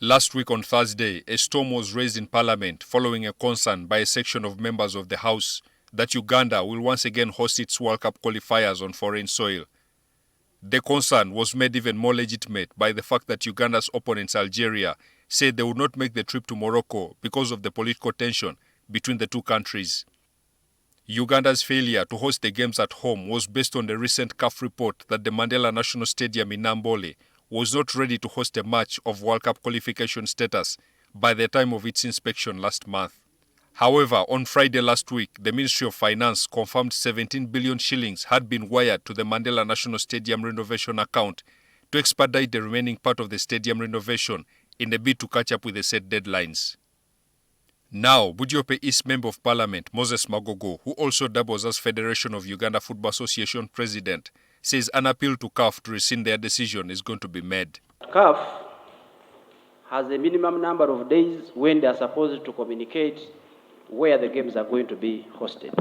Last week on Thursday, a storm was raised in Parliament following a concern by a section of members of the House that Uganda will once again host its World Cup qualifiers on foreign soil. The concern was made even more legitimate by the fact that Uganda's opponents, Algeria, said they would not make the trip to Morocco because of the political tension between the two countries. Uganda's failure to host the games at home was based on the recent CAF report that the Mandela National Stadium in Nambole was not ready to host a match of World Cup qualification status by the time of its inspection last month. However, on Friday last week, the Ministry of Finance confirmed 17 billion shillings had been wired to the Mandela National Stadium renovation account to expedite the remaining part of the stadium renovation in a bid to catch up with the set deadlines. Now, Budiope East Member of Parliament Moses Magogo, who also doubles as Federation of Uganda Football Association President, says an appeal to CAF to rescind their decision is going to be made. CAF has a minimum number of days when they are supposed to communicate where the games are going to be hosted.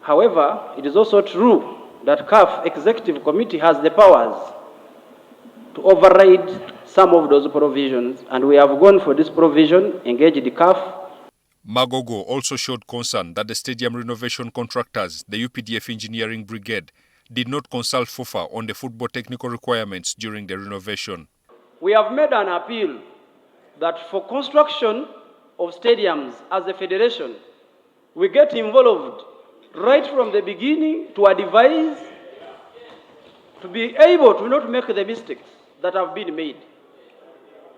However, it is also true that CAF Executive Committee has the powers to override some of those provisions, and we have gone for this provision, engaged the CAF. Magogo also showed concern that the stadium renovation contractors, the UPDF Engineering Brigade, did not consult FIFA on the football technical requirements during the renovation. We have made an appeal that for construction of stadiums as a federation, we get involved right from the beginning to advise, to be able to not make the mistakes that have been made.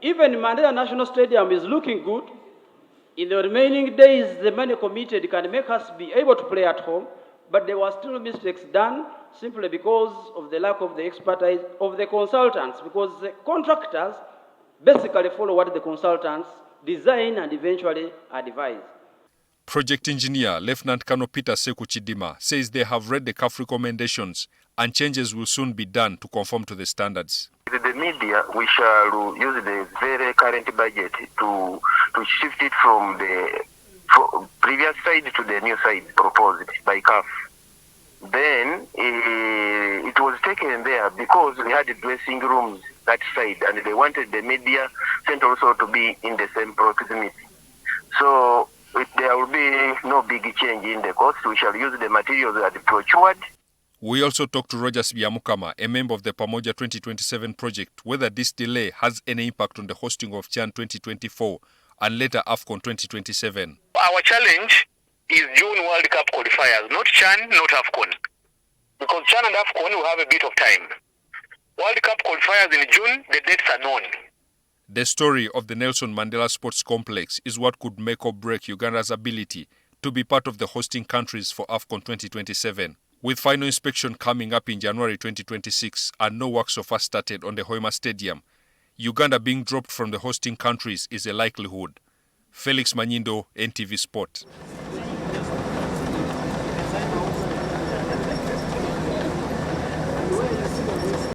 Even Mandela National Stadium is looking good. In the remaining days, the money committed can make us be able to play at home, but there were still mistakes done simply because of the lack of the expertise of the consultants, because the contractors basically follow what the consultants design and eventually advise. Project engineer Lieutenant Colonel Peter Seku Chidima says they have read the CAF recommendations and changes will soon be done to conform to the standards. With the media, we shall use the very current budget to shift it from the previous side to the new side proposed by CAF. Then it was taken there because we had dressing rooms that side and they wanted the media center also to be in the same proximity. So there will be no big change in the cost. We shall use the materials that are procured. We also talked to Rogers Byamukama, a member of the Pamoja 2027 project, whether this delay has any impact on the hosting of CHAN 2024 and later AFCON 2027. Our challenge is June World Cup qualifiers, not CHAN, not AFCON. Because CHAN and AFCON will have a bit of time. World Cup qualifiers in June, the dates are known. The story of the Nelson Mandela Sports Complex is what could make or break Uganda's ability to be part of the hosting countries for AFCON 2027. With final inspection coming up in January 2026 and no work so far started on the Hoima Stadium, Uganda being dropped from the hosting countries is a likelihood. Felix Manyindo, NTV Sport.